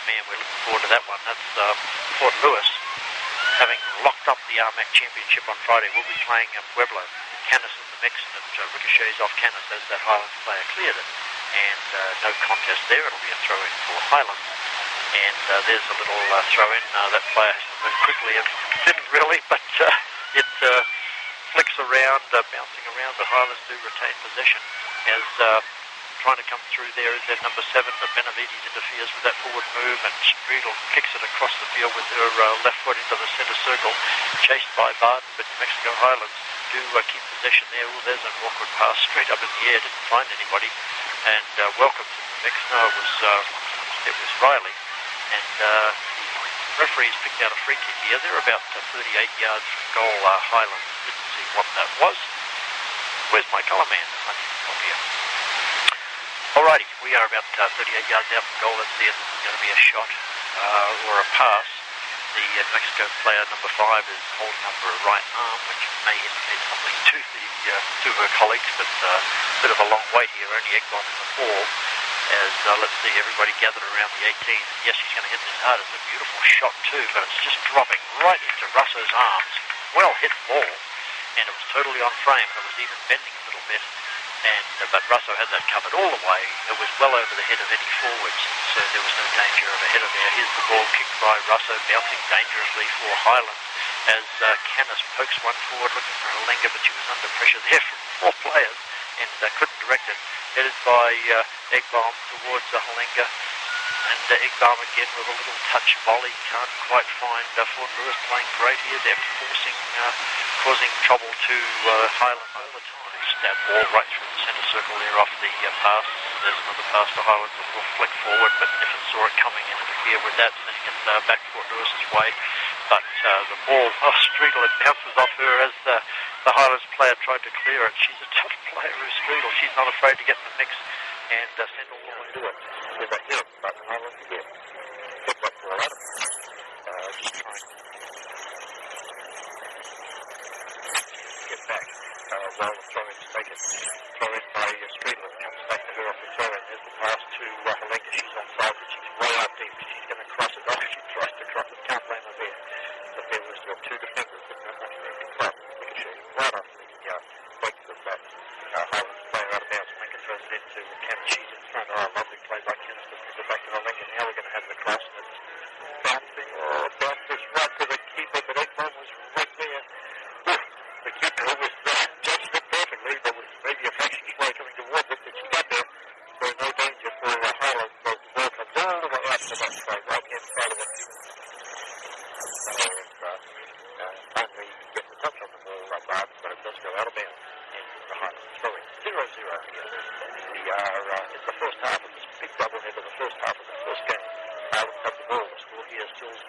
man, we're looking forward to that one. That's Fort Lewis, having locked up the RMAC Championship on Friday, will be playing Pueblo. Canis in the mix, and it ricochets off Canis as that Highlands player cleared it. And no contest there. It'll be a throw-in for Highlands. And there's a little throw-in. That player has to move quickly. It didn't really, but it flicks around, bouncing around. But Highlands do retain possession as trying to come through there is their number 7, but Benavides interferes with that forward move, and Streedle kicks it across the field with her left foot into the centre circle, chased by Barden, but New Mexico Highlands do keep possession there. Well, there's an awkward pass straight up in the air, didn't find anybody, and welcomes in the mix. No, it was Riley, and the referees picked out a free kick here. They're about 38 yards from goal. Highlands didn't see what that was. Where's my colour man? I need to come here. Alrighty, we are about 38 yards out from goal. Let's see if this is going to be a shot or a pass. The New Mexico player, number 5, is holding up her right arm, which may indicate something to her colleagues, but a bit of a long wait here, only Eggbom in the ball. As let's see, everybody gathered around the 18. Yes, she's going to hit this hard. It's a beautiful shot too, but it's just dropping right into Russo's arms. Well hit ball, and it was totally on frame. It was even bending a little bit. But Russo had that covered all the way. It was well over the head of any forwards, so there was no danger of a header there. Here's the ball kicked by Russo, bouncing dangerously for Highlands as Canis pokes one forward looking for Halenga, but she was under pressure there from 4 players and couldn't direct it. Headed by Eggbom towards Halenga, and Eggbom again with a little touch volley. Can't quite find Fort Lewis playing great here. They're causing trouble to Highlands all the time. That ball right through the centre circle there off the pass. There's another pass to Highlands, a little flick forward, but Niffen saw it coming and interfered with that, sending it back Fort Lewis's way. But the ball, Streedle, it bounces off her as the Highlands player tried to clear it. She's a tough player, Streedle. She's not afraid to get in the mix and send all the way to it. With a hit, but Highlands again. Picked up for a lot of just trying to get back. Well, the throw-in's taken. Throw-in by Streedle. Comes back to her off the throw-in. There's the pass to Halenga. She's on side, but she's way out deep. She's going to cross it. Oh, she tries to cross it. Can't blame her there. But there was 2 defenders, but not much there to club. Ricochet right off the legs of that Highlands player out of bounds. Halenga throws it into Canis. She's in front. Oh, lovely play by Canis. But gives it back to Halenga. Now we're going to have the cross, and it's bouncing. Oh, bounces right to the keeper, but Eggbom was right there. The keeper was judged it perfectly. There was maybe a fraction slow coming towards it, but she got there. So no danger for Highlands. The ball comes all the way out to that side, right-hand side of the field. Finally gets the touch on the ball, Barden, but it does go out of bounds. And the Highlands throwing 0-0 here. We are in the first half of this big doublehead of the first half of the first game. Highlands have the ball. The score here is still 0-0.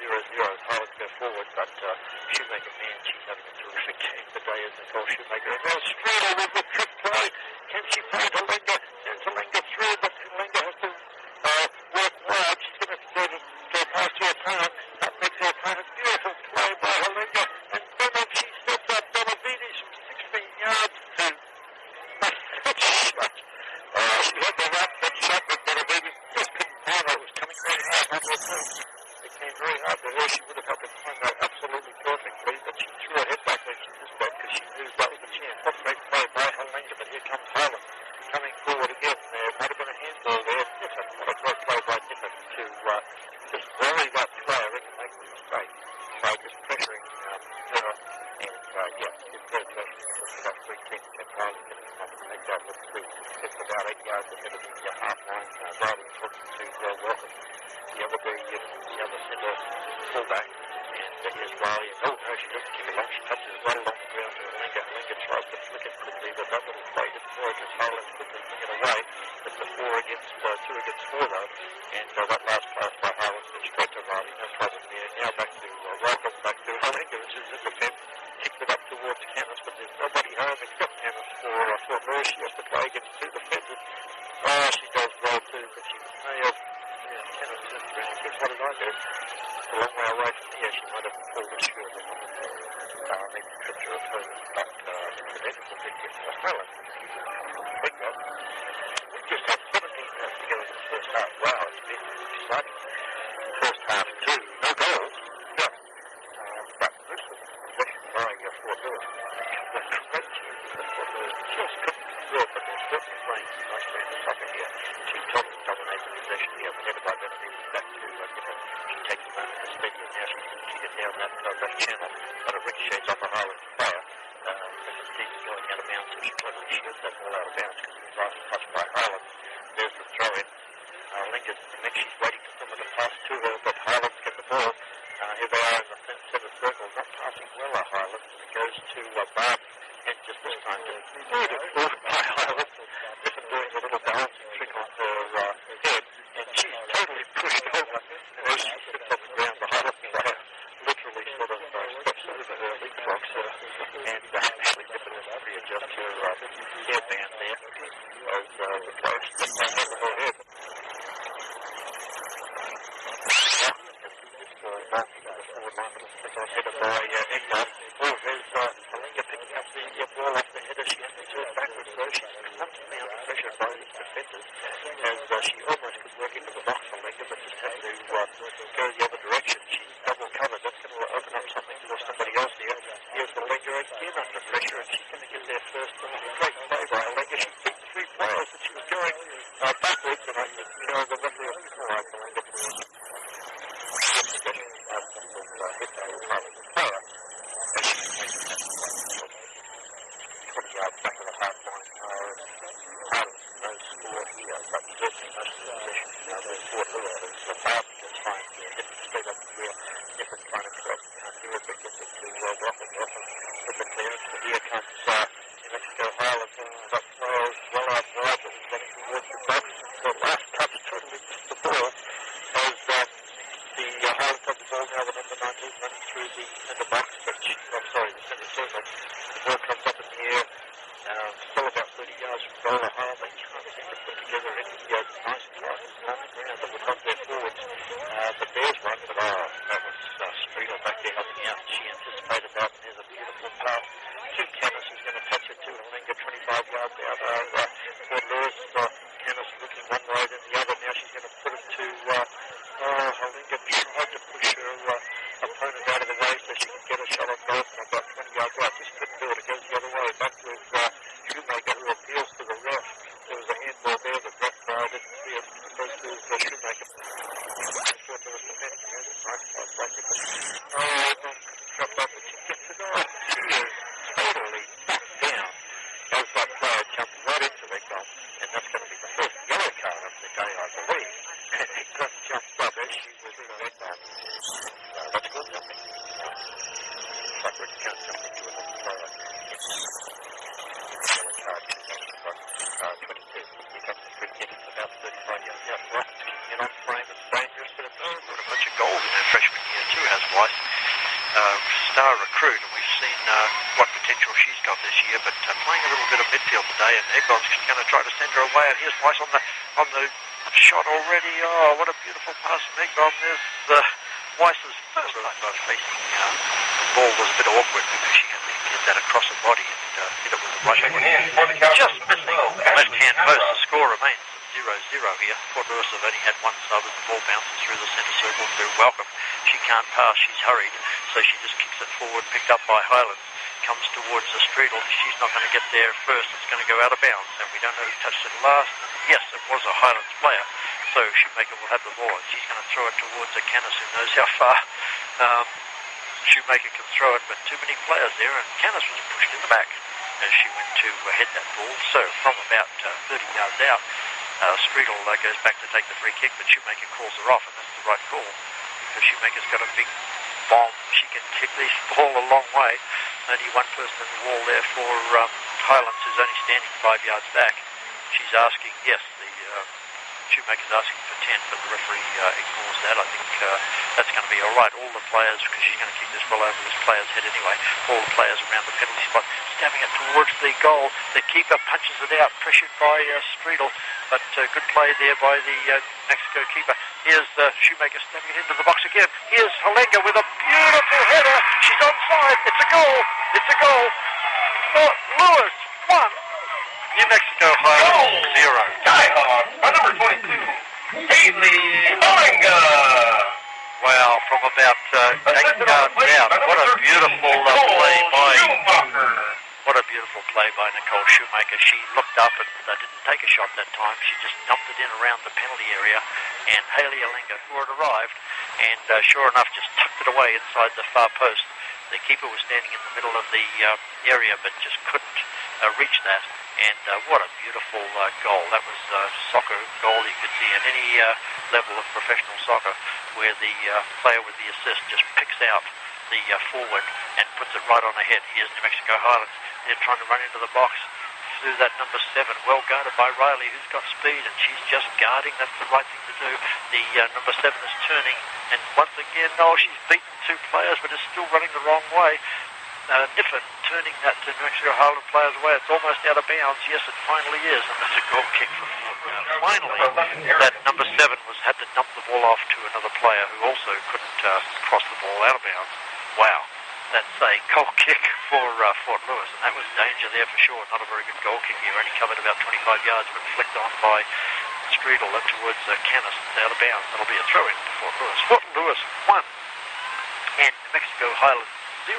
Highlands go forward, but Shoemaker, man, she's having a terrific game today as Nicole Shoemaker. And now Streedle with the trick play. Can she find Halenga? Sends Halenga through, but Halenga has to work wide. She's going to go past her opponent. That makes her opponent. Beautiful play by Halenga. And then she steps up Benavides from 16 yards to that shot. She had the right foot shot, but Benavides just couldn't find her. It was coming very hard on her feet. It came very hard to her. She would have had to find that absolutely perfectly, but she threw her head back when she missed that because she knew that was the chance. What a great play by Halenga, but here comes Highlands coming forward again. There might have been a handball there. Niffen, what a great play by Niffen to just worry that player into making a mistake by just pressuring her. And it's very pleasant for that free kick and Highlands going to come up and make that look free. It's about 8 yards ahead of the half line. Barden talking to Welcome. The other centre fullback, and here's Riley, and no, she doesn't kick it long, she touches it right along the ground to Halenga. Halenga tries to flick it quickly, but that little play didn't work as Highlands quickly bring it away. It's a 2 against 4 though, and that last pass by Highlands went straight to Riley, no problem there. Now back to Welcome, back to Halenga, which is in defence, kicks it up towards Canis, but there's nobody home except Canis for Fort Lewis. She has to play against 2 defenders. Oh, she does well too, but she was nailed. Canis turns around and says, what did I do? It's a long way away from here. She might have pulled her shirt or something. Maybe tripped her opponent, but incidentally, the big hit for Highlands. Big one. We just had 17 minutes to go in the first half. Wow, it's been exciting. playing nice brand of soccer here. She totally dominates the possession here. Headed by Benavides back to Giffen. She takes a moment to steady and now she can kick it down that left channel, but it ricochets off a Highlands player. He's going out of bounds, so she cleverly shoots that ball out of bounds because it was last touched by Highlands. There's the throw in. Linger's she's waiting for someone to pass to her, but Highlands get the ball. Here they are in the centre circle, not passing well at Highlands. It goes to Barb, and just this time, moved by Highlands. Giffen doing a little balancing trick on her head, and she's totally pushed over. As she sits on the ground, the Highlands player literally sort of steps over her leapfrogs, and actually Giffen has to readjust her hairband there as the player steps over her head. Headed by England. Oh, there's Halinga picking up the ball off the header. She has to turn backwards, though. She's constantly under pressure by the defenders as she almost could work into the box, Halinga, but just had to go the other direction. She's double covered. That's going to open up something for somebody else here. Here's Halinga again under pressure, and she's going to get there first. Great play by Halinga. She beat three players, and she was going backwards, and I think the referee was all right. Halinga was hit by the player. And she makes it 20 yards back of the half line. No score here, but certainly most of the possession. There's Fort Lewis. The Barbie gets fine here, hitting straight up the rear. Giffen trying to correct. Can't do it, but gets it to Rothman. Rothman with the clearance. But here comes New Mexico Highlands. But well out wide, but he's getting towards the box. The last touch totally missed the ball as the Highlands have the ball now, the number 19 running through the centre box, but the centre circle. The ball comes up in the air, still about 30 yards from goal. The Highlands, they can't seem to put together any nice passes on the ground that would help their forwards. But there's one, but that was Striegel back there helping out. She anticipated that, and there's a beautiful pass to Canis, who's going to touch it to Halinga 25 yards out. Fort Lewis, Canis looking one way, then the other. Now she's going to put it to Halinga tried to push her opponent out of the way so she can get a shot on goal from about 20 yards out. Just couldn't do it. It goes the other way. Back with Shoemaker, who appeals to the ref. There was a handball there. The ref didn't see it. It goes to Shoemaker. Short there was the man. Nice pass by Giffen. Dropped off, but she gets it off. She is totally knocked down as that player jumps right into their goal. And that's going to be the first yellow card of the day, I believe. And he just jumped up as she was in the red line. That's good jumping. It's like we can't jump into another player. Yellow card, 22. He comes to free kick. It's about 35 yards out. Right, kicking it on frame. It's dangerous, but it's got a bunch of goals in her freshman year too, has Weiss. Star recruit, and we've seen what potential she's got this year, but playing a little bit of midfield today, and Egbon's going to try to send her away, and here's Weiss on the shot already. Oh, what a beautiful pass from Egbon. There's Weiss's first time facing the ball was a bit awkward because she had to get that across her body and hit it with the right hand. Just missing the left-hand post. The score remains 0-0 here. Fort Lewis have only had one sub as the ball bounces through the centre circle to Welcome. She can't pass, she's hurried, so she just kicks it forward, picked up by Highlands. Comes towards the Striegel. She's not going to get there first. It's going to go out of bounds, and we don't know who touched it last. Yes, it was a Highlands player, so Shoemaker will have the ball, and she's going to throw it towards a Canis who knows how far Shoemaker can throw it, but too many players there, and Canis was pushed in the back as she went to head that ball. So from about 30 yards out, Striegel goes back to take the free kick, but Shoemaker calls her off, and that's the right call because Shoemaker's got a big bomb. She can kick this ball a long way. Only one person in the wall there for Highlands, who's only standing 5 yards back. She's asking, yes, the Shoemaker's asking for 10, but the referee ignores that. I think that's going to be all right. All the players, because she's going to kick this ball over this player's head anyway, all the players around the penalty spot, stabbing it towards the goal. The keeper punches it out, pressured by Striegel, but good play there by the Mexico keeper. Here's Shoemaker stabbing it into the box again. Here's Halinga with a beautiful header. She's onside. It's a goal. It's a goal. Fort Lewis 1. New Mexico Highlands 0. Skyhawk by number 22, Haley Halinga. Wow, from about 8 yards out. What a beautiful play by What a beautiful play by Nicole Shoemaker. She looked up and didn't take a shot that time. She just dumped it in around the penalty area. And Hayley Alenga, who had arrived, and sure enough, just tucked it away inside the far post. The keeper was standing in the middle of the area, but just couldn't reach that. And what a beautiful goal. That was soccer goal you could see in any level of professional soccer, where the player with the assist just picks out the forward and puts it right on the head. Here's New Mexico Highlands. They're trying to run into the box through that number 7, well guarded by Riley, who's got speed, and she's just guarding. That's the right thing to do. The number 7 is turning, and once again, she's beaten 2 players, but is still running the wrong way. Niffen turning that to New Mexico Highland players away. It's almost out of bounds. Yes, it finally is, and that's a goal kick for finally, that number 7 had to dump the ball off to another player who also couldn't cross the ball out of bounds. Wow, that's a goal kick for Fort Lewis, and that was danger there for sure. Not a very good goal kick here. Only covered about 25 yards, but flicked on by Streetle up towards Canis. It's out of bounds. That'll be a throw-in for Fort Lewis. Fort Lewis 1 and New Mexico Highlands 0.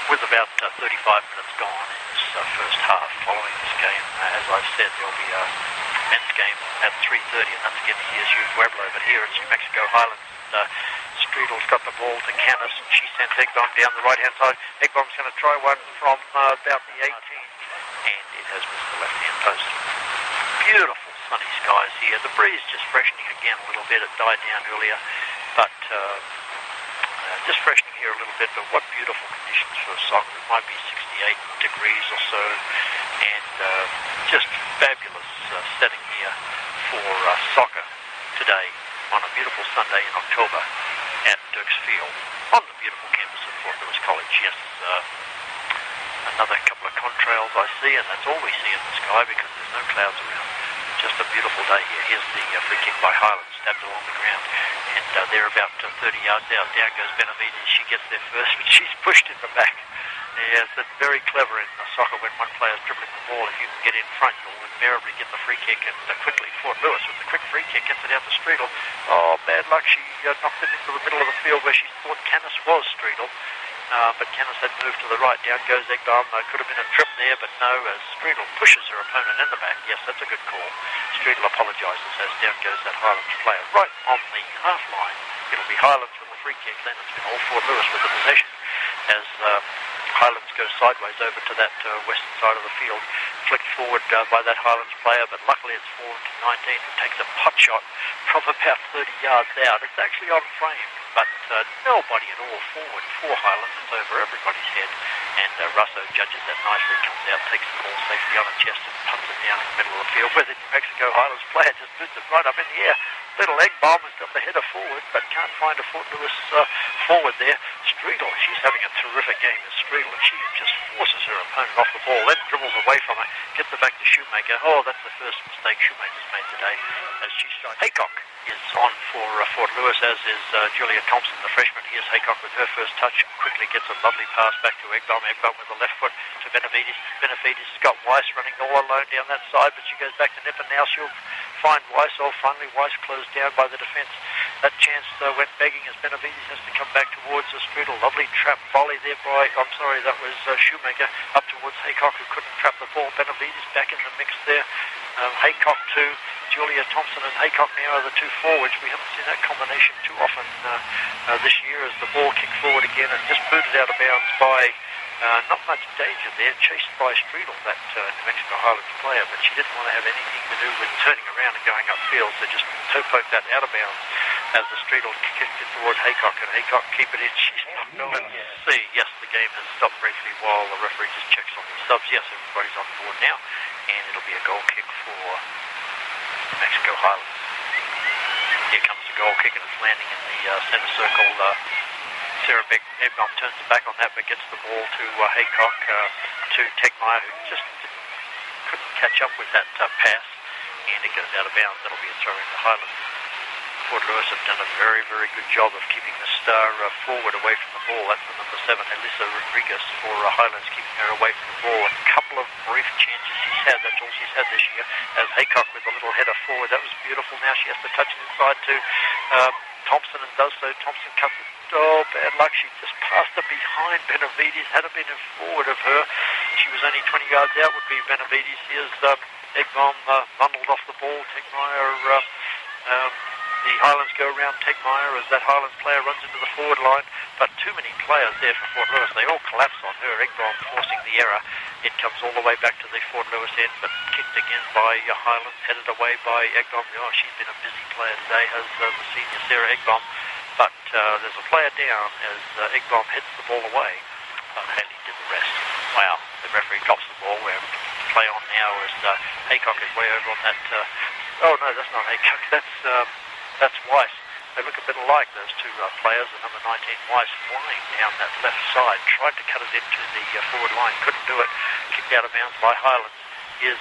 With about 35 minutes gone in this first half. Following this game, as I've said, there'll be a men's game at 3:30, and that's against CSU Pueblo. But here it's New Mexico Highlands. Streetle's got the ball to Canis. She sends Eggbom down the right-hand side. Eggbom's going to try one from about the 18, and it has missed the left-hand post. Beautiful sunny skies here. The breeze just freshening again a little bit. It died down earlier, but just freshening here a little bit, but what beautiful conditions for soccer. It might be 68 degrees or so, and just fabulous setting here for soccer today on a beautiful Sunday in October at Dirks Field on the beautiful campus of Fort Lewis College. Yes, another couple of contrails I see, and that's all we see in the sky because there's no clouds around. Just a beautiful day here. Here's the free kick by Highlands, stabbed along the ground. And they're about 30 yards out. Down goes Benavides. She gets there first, but she's pushed in the back. Yes, that's very clever in soccer when one player's dribbling the ball. If you can get in front, you'll invariably get the free kick. And quickly, Fort Lewis with the quick free kick gets it out to Streetle. Oh, bad luck. She knocked it into the middle of the field where she thought Canis was Streetle. But Canis had moved to the right. Down goes Eggbom. Could have been a trip there, but no, as Streetle pushes her opponent in the back. Yes, that's a good call. Streetle apologises as down goes that Highlands player right on the half line. It'll be Highlands with the free kick. Then it's been all Fort Lewis with the possession as Highlands go sideways over to that western side of the field. Flicked forward by that Highlands player, but luckily it's forward to 19, who takes a pot shot from about 30 yards out. It's actually on frame, but nobody at all forward for Highlands. It's over everybody's head, and Russo judges that nicely, comes out, takes the ball safely on the chest and punts it down in the middle of the field, where the New Mexico Highlands player just boots it right up in the air. Little Eggbom has got the header forward, but can't find a Fort Lewis forward there. Streetle, she's having a terrific game as Streetle, and she just forces her opponent off the ball, then dribbles away from her, gets it back to Shoemaker. Oh, that's the first mistake Shoemaker's made today as she shot. Haycock is on for Fort Lewis, as is Julia Thompson, the freshman. Here's Haycock with her first touch. Quickly gets a lovely pass back to Eggbom. Eggbom with the left foot to Benavides. Benavides has got Weiss running all alone down that side, but she goes back to Niffen. Now she'll find Weiss. Oh, finally Weiss closed down by the defence. That chance went begging as Benavides has to come back towards the Streetle. Lovely trap volley there by, that was Shoemaker up towards Haycock, who couldn't trap the ball. Benavides back in the mix there. Haycock to Julia Thompson, and Haycock now are the two forwards. We haven't seen that combination too often this year, as the ball kicked forward again and just booted out of bounds by not much danger there, chased by Streetle, that New Mexico Highlands player, but she didn't want to have anything to do with turning around and going upfield, so just toe poked that out of bounds as the Streetle kicked it toward Haycock, and Haycock keep it in. She's knocked on. See, yes, the game has stopped briefly while the referee just checks on the subs. Yes, everybody's on board now, and it'll be a goal kick for New Mexico Highlands. Here comes the goal kick, and it's landing in the centre circle. Sarah Eggbom turns it back on that, but gets the ball to Haycock, to Tegmeyer, who just couldn't catch up with that pass, and it goes out of bounds. That'll be a throw into Highlands. Fort Lewis have done a very, very good job of keeping the star forward away from the ball. That's the number 7, Elisa Rodriguez, for Highlands, keeping her away from the ball. A couple of brief chances she's had. That's all she's had this year. As Haycock with a little header forward. That was beautiful. Now she has to touch it inside to Thompson, and does so. Thompson cuts it oh, bad luck. She just passed it behind Benavides. Had it been in forward of her, she was only 20 yards out, would be Benavides. Here's Eggbomb bundled off the ball. Tegmeyer, the Highlands go around Tegmeyer as that Highlands player runs into the forward line, but too many players there for Fort Lewis. They all collapse on her. Eggbomb forcing the error. It comes all the way back to the Fort Lewis end, but kicked again by Highlands, headed away by Eggbomb. Oh, she's been a busy player today, has the senior Sarah Eggbomb, but there's a player down as Eggbomb heads the ball away, but Haley did the rest. Wow, the referee drops the ball. We're play on now as Haycock is way over on that. Oh no, that's not Haycock. That's Weiss. They look a bit alike, those two players. The number 19 Weiss flying down that left side, tried to cut it into the forward line, couldn't do it. Kicked out of bounds by Highlands. Here's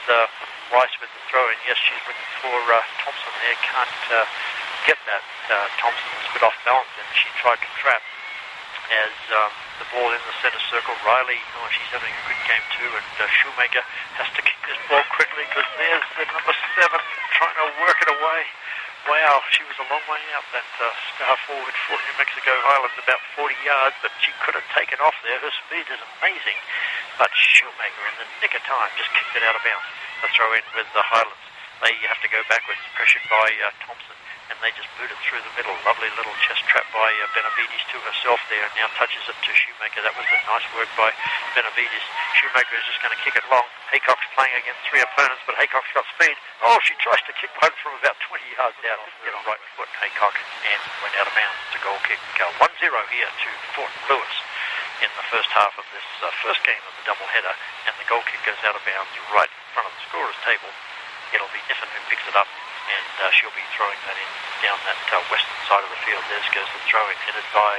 Weiss with the throw in. Yes, she's looking for Thompson there. Can't get that. Thompson was a bit off balance and she tried to trap as the ball in the centre circle. Riley, she's having a good game too, and Shoemaker has to kick this ball quickly because there's the number 7 trying to work it away. Wow, she was a long way out, that star forward for New Mexico Highlands, about 40 yards, but she could have taken off there. Her speed is amazing, but Shoemaker in the nick of time just kicked it out of bounds. The throw in with the Highlands. They have to go backwards, pressured by Thompson, and they just boot it through the middle. Lovely little chest trap by Benavides to herself there, and now touches it to Shoemaker. That was a nice work by Benavides. Shoemaker is just going to kick it long. Haycock's playing against 3 opponents, but Haycock's got speed. Oh, she tries to kick one from about 20 yards out. Get a right foot, Haycock, and went out of bounds. It's a goal kick. 1-0 here to Fort Lewis in the first half of this first game of the doubleheader, and the goal kick goes out of bounds right in front of the scorer's table. It'll be Niffen who picks it up, and she'll be throwing that in down that western side of the field. There goes the throw in, headed by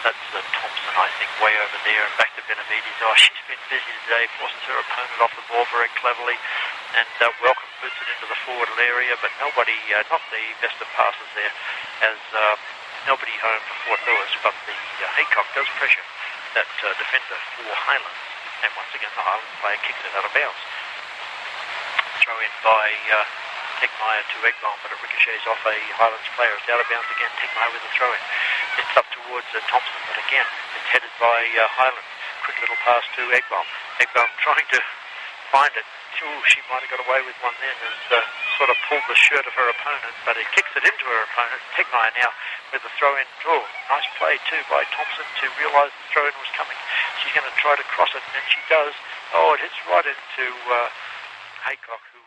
that's Thompson, I think, way over there, and back to Benavides. Oh, she's been busy today, forces her opponent off the ball very cleverly, and Welcome boots it into the forward area, but nobody, not the best of passes there, as nobody home for Fort Lewis, but the Haycock does pressure that defender for Highlands, and once again the Highlands player kicks it out of bounds. Throw in by Tegmeyer to Eggbomb, but it ricochets off a Highlands player. It's out of bounds again. Tegmeyer with the throw in. It's up towards Thompson, but again it's headed by Highlands. Quick little pass to Eggbomb. Eggbomb trying to find it. Ooh, she might have got away with one then, as sort of pulled the shirt of her opponent, but it kicks it into her opponent. Tegmeyer now with the throw in. Oh, nice play too by Thompson to realise the throw in was coming. She's going to try to cross it, and she does. Oh, it hits right into Haycock, who